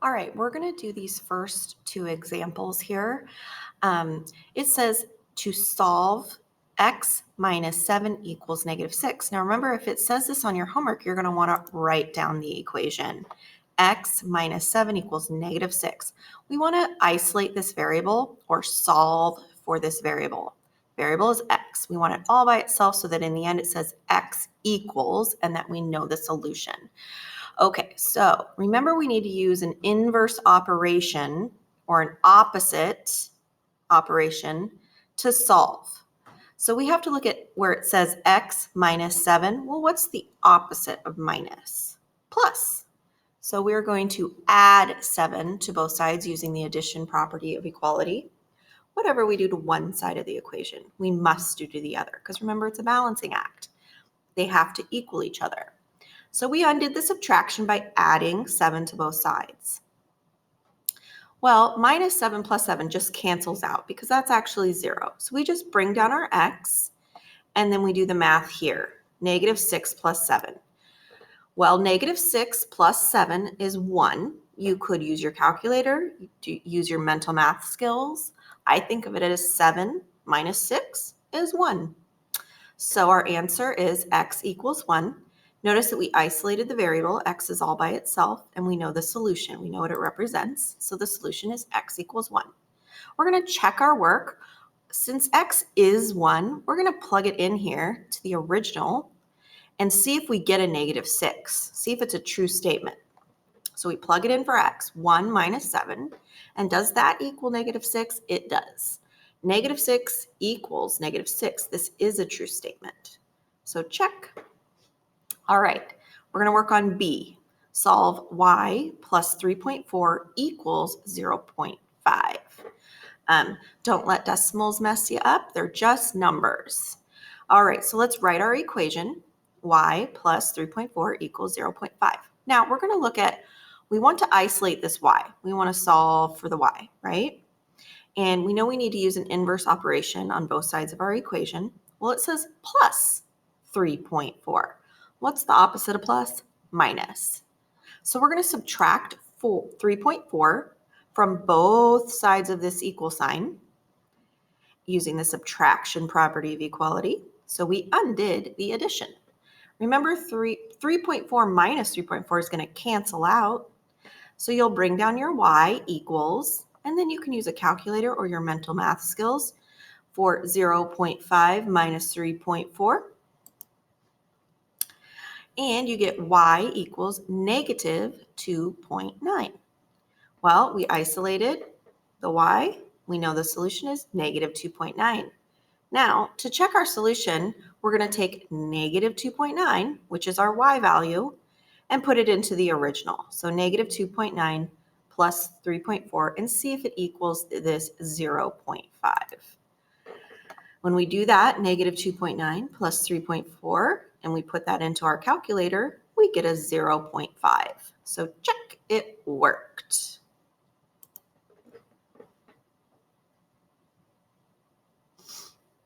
All right, we're going to do these first two examples here. It says to solve x minus 7 equals -6. Now remember, if it says this on your homework, you're going to want to write down the equation. X minus 7 equals -6. We want to isolate this variable or solve for this variable. Variable is x. We want it all by itself so that in the end it says x equals and that we know the solution. Okay, so remember we need to use an inverse operation or an opposite operation to solve. So we have to look at where it says x minus 7. Well, what's the opposite of minus? Plus. So we're going to add 7 to both sides using the addition property of equality. Whatever we do to one side of the equation, we must do to the other, because remember, it's a balancing act. They have to equal each other. So we undid the subtraction by adding 7 to both sides. Well, minus 7 plus 7 just cancels out because that's actually 0. So we just bring down our x, and then we do the math here. -6 plus 7. Well, -6 plus 7 is 1. You could use your calculator, use your mental math skills. I think of it as 7 minus 6 is 1. So our answer is x equals 1. Notice that we isolated the variable, x is all by itself, and we know the solution. We know what it represents. So the solution is x equals 1. We're going to check our work. Since x is 1, we're going to plug it in here to the original and see if we get a -6. See if it's a true statement. So we plug it in for x, 1 minus 7. And does that equal -6? It does. -6 equals -6. This is a true statement. So check. All right, we're going to work on B. Solve y plus 3.4 equals 0.5. Don't let decimals mess you up. They're just numbers. All right, so let's write our equation. Y plus 3.4 equals 0.5. Now we're going to look at, we want to isolate this y. We want to solve for the y, right? And we know we need to use an inverse operation on both sides of our equation. Well, it says plus 3.4. What's the opposite of plus? Minus. So we're going to subtract 3.4 from both sides of this equal sign using the subtraction property of equality. So we undid the addition. Remember, 3.4 minus 3.4 is going to cancel out. So you'll bring down your y equals, and then you can use a calculator or your mental math skills for 0.5 minus 3.4. And you get y equals -2.9. Well, we isolated the y. We know the solution is -2.9. Now, to check our solution, we're going to take -2.9, which is our y value, and put it into the original. So -2.9 plus 3.4, and see if it equals this 0.5. When we do that, -2.9 plus 3.4, and we put that into our calculator, we get a 0.5. So check, it worked.